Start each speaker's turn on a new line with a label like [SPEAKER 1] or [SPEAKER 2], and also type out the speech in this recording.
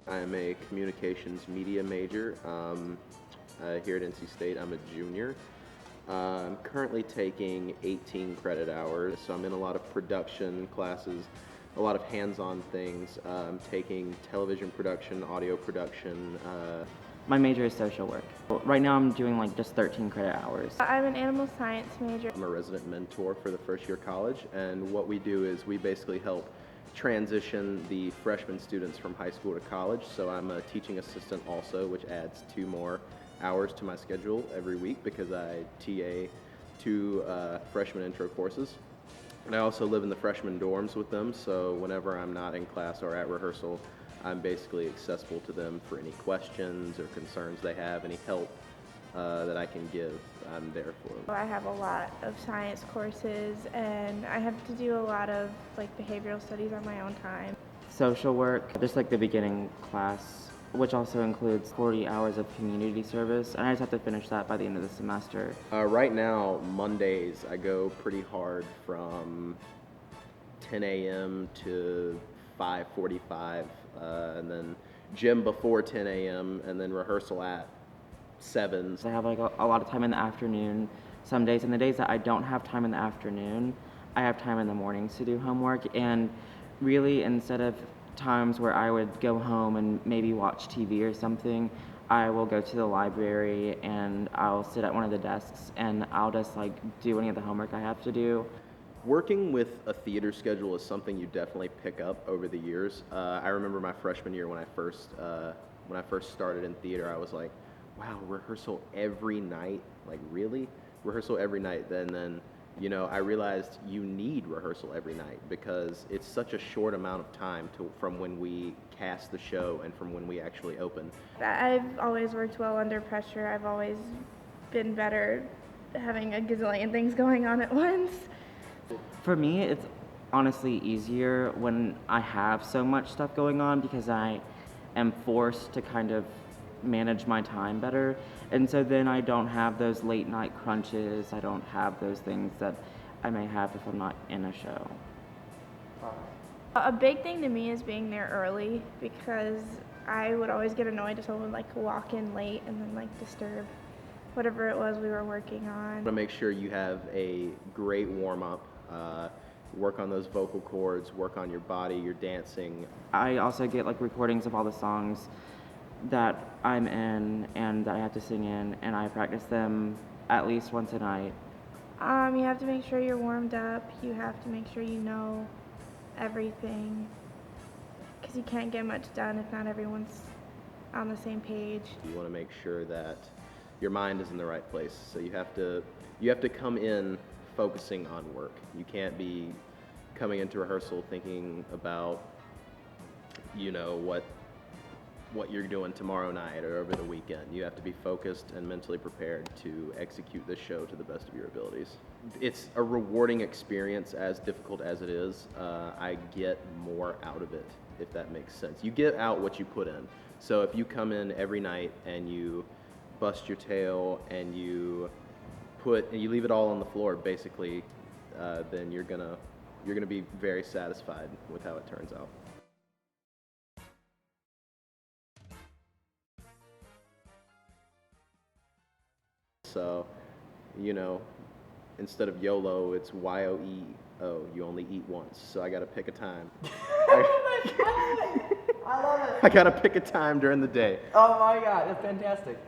[SPEAKER 1] I am a communications media major here at NC State. I'm a junior. I'm currently taking 18 credit hours, so I'm in a lot of production classes, a lot of hands-on things. I'm taking television production, audio production.
[SPEAKER 2] My major is social work. Right now I'm doing like just 13 credit hours.
[SPEAKER 3] I'm an animal science major.
[SPEAKER 1] I'm a resident mentor for the first year college, and what we do is we basically help transition the freshman students from high school to college. So I'm a teaching assistant also, which adds 2 more hours to my schedule every week because I TA 2 freshman intro courses. And I also live in the freshman dorms with them, so whenever I'm not in class or at rehearsal, I'm basically accessible to them for any questions or concerns they have, any help that I can give. I'm there for them.
[SPEAKER 3] I have a lot of science courses and I have to do a lot of behavioral studies on my own time.
[SPEAKER 2] Social work, just like the beginning class, which also includes 40 hours of community service, and I just have to finish that by the end of the semester.
[SPEAKER 1] Right now, Mondays, I go pretty hard from 10 a.m. to 5:45, and then gym before 10 a.m., and then rehearsal at 7.
[SPEAKER 2] I have like a lot of time in the afternoon some days, and the days that I don't have time in the afternoon, I have time in the mornings to do homework. And really, instead of times where I would go home and maybe watch TV or something, I will go to the library and I'll sit at one of the desks and I'll just like do any of the homework I have to do.
[SPEAKER 1] Working with a theater schedule is something you definitely pick up over the years. I remember my freshman year when I first started in theater, I was like, wow, rehearsal every night? Like, really? Rehearsal every night? Then I realized you need rehearsal every night because it's such a short amount of time from when we cast the show and from when we actually open.
[SPEAKER 3] I've always worked well under pressure. I've always been better having a gazillion things going on at once.
[SPEAKER 2] For me, it's honestly easier when I have so much stuff going on because I am forced to kind of manage my time better. And so then I don't have those late night crunches. I don't have those things that I may have if I'm not in a show.
[SPEAKER 3] A big thing to me is being there early because I would always get annoyed if someone would walk in late and then disturb whatever it was we were working on.
[SPEAKER 1] I want to make sure you have a great warm-up, work on those vocal cords, work on your body, your dancing.
[SPEAKER 2] I also get recordings of all the songs that I'm in and that I have to sing in, and I practice them at least once a night.
[SPEAKER 3] You have to make sure you're warmed up. You have to make sure you know everything because you can't get much done if not everyone's on the same page.
[SPEAKER 1] You want to make sure that your mind is in the right place. So you have to come in focusing on work. You can't be coming into rehearsal thinking about what you're doing tomorrow night or over the weekend. You have to be focused and mentally prepared to execute this show to the best of your abilities. It's a rewarding experience, as difficult as it is. I get more out of it, if that makes sense. You get out what you put in. So if you come in every night and you bust your tail and you leave it all on the floor, basically, then you're gonna be very satisfied with how it turns out. So, instead of YOLO, it's YOEO. You only eat once. So I got to pick a time.
[SPEAKER 4] Oh my god! I love it!
[SPEAKER 1] I got to pick a time during the day.
[SPEAKER 4] Oh my god, that's fantastic.